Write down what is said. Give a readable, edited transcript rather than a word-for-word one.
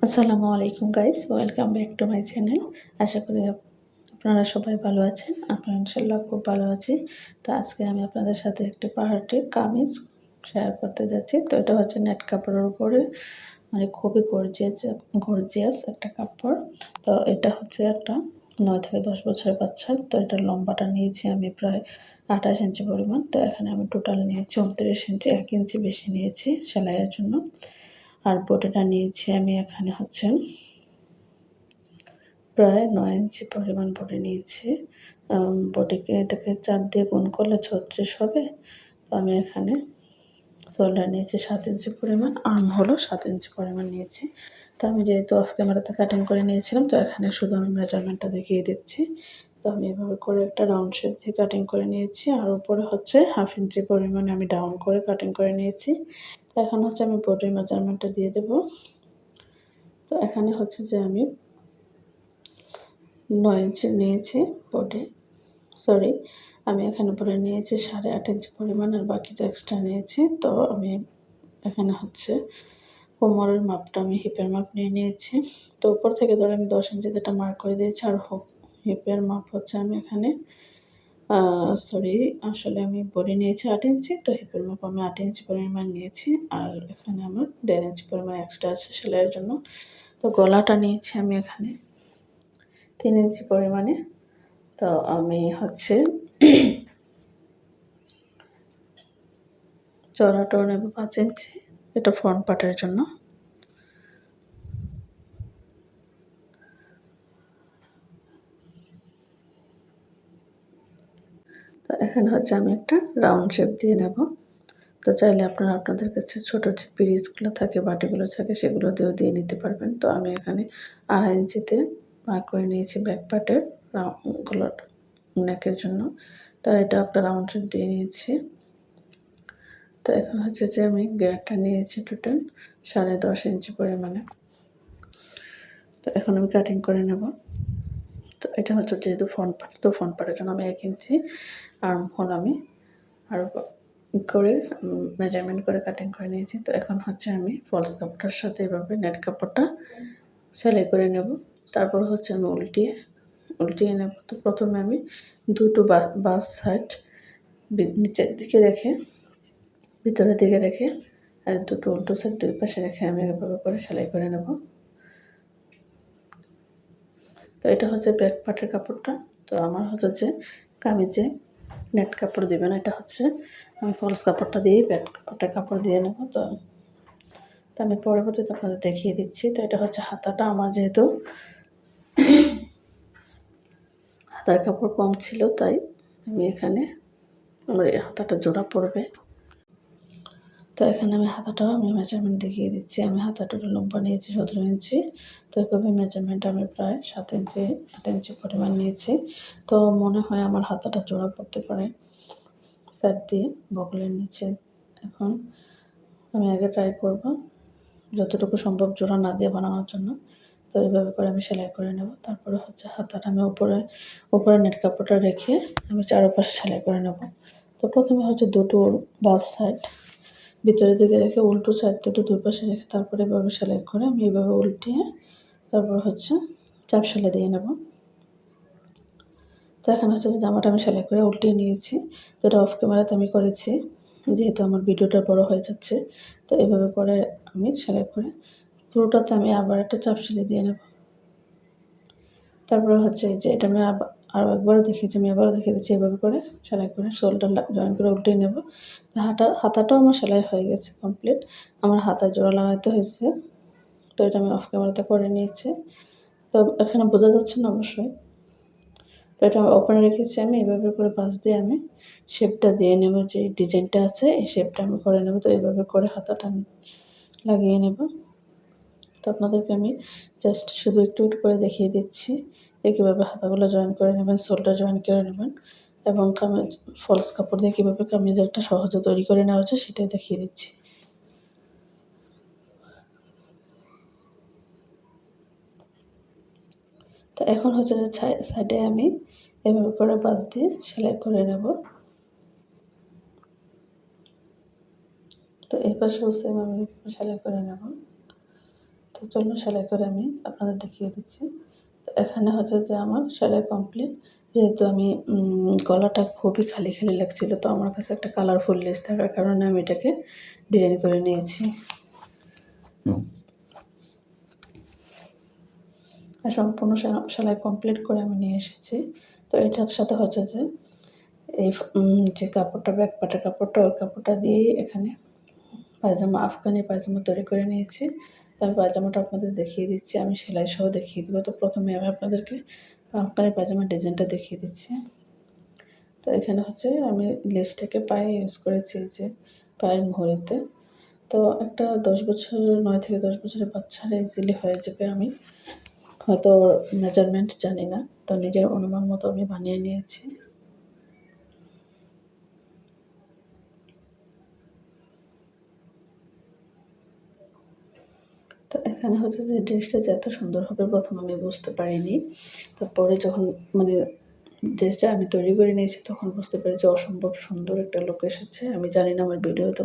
আসসালামু আলাইকুম guys, welcome back to my channel. আশা করি আপনারা সবাই ভালো আছেন। আমরা ইনশাল্লাহ খুব ভালো আছি। তো আজকে আমি আপনাদের সাথে একটি পাহাড়ি কামিজ শেয়ার করতে যাচ্ছি। তো এটা হচ্ছে নেট কাপড়ের উপরে, মানে খুবই গর্জিয়াস একটা কাপড়। তো এটা হচ্ছে একটা 9 থেকে 10 বছরের বাচ্চা। তো এটার লম্বাটা নিয়েছি আমি প্রায় 28 ইঞ্চি পরিমাণ। তো এখানে আমি টোটাল নিয়েছি 29 ইঞ্চি, 1 ইঞ্চি বেশি নিয়েছি সেলাইয়ের জন্য। আর বডিটা নিয়েছি আমি এখানে হচ্ছে প্রায় 9 ইঞ্চি পরিমাণ বডি নিয়েছি। বডিকে এটাকে 4 দিয়ে গুণ করলে 36 হবে। তো আমি এখানে শোল্ডার নিয়েছি 7 ইঞ্চি পরিমাণ, আর্ম হলো 7 ইঞ্চি পরিমাণ নিয়েছি। তো আমি যেহেতু অফ ক্যামেরাতে কাটিং করে নিয়েছিলাম, তো এখানে শুধু আমি মেজারমেন্টটা দেখিয়ে দিচ্ছি। তো আমি এভাবে করে একটা রাউন্ড শেপ দিয়ে কাটিং করে নিয়েছি, আর উপরে হচ্ছে 1/2 ইঞ্চি পরিমাণে আমি ডাউন করে কাটিং করে নিয়েছি। তো এখন হচ্ছে আমি বডির মেজারমেন্টটা দিয়ে দেব। তো এখানে হচ্ছে যে আমি 9 ইঞ্চি নিয়েছি বডি, আমি এখানে পরে নিয়েছি 8.5 ইঞ্চি পরিমাণ, আর বাকিটা এক্সট্রা নিয়েছি। তো আমি এখানে হচ্ছে কোমরের মাপটা আমি হিপের মাপ নিয়ে নিয়েছি। তো উপর থেকে ধরে আমি 10 ইঞ্চিতে এটা মার্ক করে দিয়েছি। আর হিপের মাপ হচ্ছে আমি এখানে আসলে আমি বডি নিয়েছি 8 ইঞ্চি, তো হিপের মাপ আমি 8 ইঞ্চি পরিমাণ নিয়েছি। আর এখানে আমার 1.5 ইঞ্চি পরিমাণ এক্সট্রা আছে সেলাইয়ের জন্য। তো গলাটা নিয়েছি আমি এখানে 3 ইঞ্চি পরিমাণে। তো আমি হচ্ছে চওড়াটাও নেব 5 ইঞ্চি, এটা ফ্রন্ট পার্টের জন্য। তো এখানে হচ্ছে আমি একটা রাউন্ড শেপ দিয়ে নেব। তো চাইলে আপনারা আপনাদের কাছে ছোট যে পিরিচগুলো থাকে, বাটিগুলো থাকে, সেগুলো দিয়েও দিয়ে নিতে পারবেন। তো আমি এখানে 2.5 ইঞ্চিতে মার্ক করে নিয়েছি ব্যাক পার্টের গলার নেকের জন্য। তো এটা একটা রাউন্ড শেপ দিয়ে নিয়েছি। তো এখন হচ্ছে যে আমি গেয়ারটা নিয়েছি টোটাল 10.5 ইঞ্চি পরিমাণে। তো এখন আমি কাটিং করে নেব। তো এটা হচ্ছে যেহেতু ফ্রন্ট পার্ট, তো ফ্রন্ট পার্টের জন্য আমি 1 ইঞ্চি আর্ম হোল আমি আরও করে মেজারমেন্ট করে কাটিং করে নিয়েছি। তো এখন হচ্ছে আমি ফলস কাপড়টার সাথে এভাবে নেট কাপড়টা সেলাই করে নেব। তারপর হচ্ছে আমি উল্টিয়ে নেব। তো প্রথমে আমি দুটো বাস সাইড নিচের দিকে রেখে, ভিতরের দিকে রেখে, আর দুটো উল্টো সাইড দুই পাশে রেখে আমি এভাবে করে সেলাই করে নেব। তো এটা হচ্ছে ব্যাক পার্টের কাপড়টা। তো আমার হচ্ছে যে কামিজে নেট কাপড় দেবে না, এটা হচ্ছে আমি ফলস কাপড়টা দিয়েই ব্যাক পার্টের কাপড় দিয়ে নেব। তো আমি পরবর্তীতে আপনাদের দেখিয়ে দিচ্ছি। তো এটা হচ্ছে হাতাটা, আমার যেহেতু হাতার কাপড় কম ছিল, তাই আমি এখানে আমার এই হাতাটা জোড়া পড়বে। তো এখানে আমি হাতাটাও মেজারমেন্ট দেখিয়ে দিচ্ছি। আমি হাতাটার লম্বা নিয়েছি 17 ইঞ্চি। তো এভাবে মেজারমেন্ট আমি প্রায় 7 ইঞ্চি 8 ইঞ্চি পরিমাণ নিয়েছি। তো মনে হয় আমার হাতাটা জোড়া পড়তে পারে সাইড দিয়ে বগলের নিচে। এখন আমি আগে ট্রাই করব যতটুকু সম্ভব জোড়া না দিয়ে বানানোর জন্য। তো এইভাবে করে আমি সেলাই করে নেব। তারপরে হচ্ছে হাতাটা আমি উপরে নেট কাপড়টা রেখে আমি চারপাশে সেলাই করে নেব। তো প্রথমে হচ্ছে দুটো বাস সাইড ভিতরের দিকে রেখে উল্টো সাইড দুটো দুই পাশে রেখে তারপরে এভাবে সেলাই করে আমি এইভাবে উল্টিয়ে তারপর হচ্ছে চাপ সেলাই দিয়ে নেব। তো এখন হচ্ছে যে জামাটা আমি সেলাই করে উল্টিয়ে নিয়েছি। তো এটা অফ ক্যামেরাতে আমি করেছি, যেহেতু আমার ভিডিওটা বড় হয়ে যাচ্ছে। তো এভাবে করে আমি সেলাই করে পুরোটাতে আমি আবার একটা চাপ সেলাই দিয়ে নেব। তারপরে হচ্ছে যে এটা আমি আরও একবারও দেখিয়েছি, আমি আবারও দেখিয়ে দিচ্ছি। এভাবে করে সেলাই করে শোল্ডার জয়েন করে উল্টিয়ে নেব। তো হাতাটাও আমার সেলাই হয়ে গেছে কমপ্লিট। আমার হাতায় জোড়া লাগাতে হয়েছে। তো এটা আমি অফ ক্যামেরাতে করে নিয়েছি। তো এখানে বোঝা যাচ্ছে না অবশ্যই। তো এটা ওপেনে রেখেছি আমি। এভাবে করে পাশ দিয়ে আমি শেপটা দিয়ে নেব, যে ডিজাইনটা আছে এই শেপটা আমি করে নেব। তো এইভাবে করে হাতাটা আমি লাগিয়ে নেব। তো আপনাদেরকে আমি জাস্ট শুধু একটু একটু করে দেখিয়ে দিচ্ছি যে কীভাবে হাতাগুলো জয়েন করে নেবেন, শোল্ডার জয়েন করে নেবেন, এবং কামিজ ফলস কাপড় দিয়ে কীভাবে কামিজ একটা সহজে তৈরি করে নেওয়া যায় সেটাই দেখিয়ে দিচ্ছি। তো এখন হচ্ছে যে সাইডে আমি এভাবে করে পাশ দিয়ে সেলাই করে নেব। তো এই পাশেও সেম আমি সেলাই করে নেব। তো তো চলুন সেলাই করে আমি আপনাদের দেখিয়ে দিচ্ছি। তো এখানে হচ্ছে যে আমার সেলাই কমপ্লিট। যেহেতু আমি গলাটা খুবই খালি খালি লাগছিল, তো আমার কাছে একটা কালারফুল লেস থাকার কারণে আমি এটাকে ডিজাইন করে নিয়েছি। সম্পূর্ণ সেলাই কমপ্লিট করে আমি নিয়ে এসেছি। তো এটার সাথে হচ্ছে যে এই যে কাপড়টা, ব্যাক পাটের কাপড়টা, ওই কাপড়টা দিয়ে এখানে পায়জামা, আফগানি পায়জামা তৈরি করে নিয়েছি। তো আমি পায়জামাটা আপনাদের দেখিয়ে দিচ্ছি, আমি সেলাই সহ দেখিয়ে দেবো। তো প্রথমে আমি আপনাদেরকে আফগানি পায়জামার ডিজাইনটা দেখিয়ে দিচ্ছি। তো এখানে হচ্ছে আমি লেসটাকে পায়ে ইউজ করেছি, যে পায়ের মোহরিতে। তো একটা 9 থেকে 10 বছরের বাচ্চারা ইজিলি হয়ে যাবে। আমি হয়তো মেজারমেন্ট জানি না, তো নিজের অনুমান মতো আমি বানিয়ে নিয়েছি। তো এখানে হচ্ছে যে ড্রেসটা যে এত সুন্দর হবে প্রথম আমি বুঝতে পারিনি। তারপরে যখন মানে ড্রেসটা আমি তৈরি করে নিয়েছি তখন বুঝতে পারি যে অসম্ভব সুন্দর একটা লুক এসেছে। আমি জানি না আমার ভিডিওতে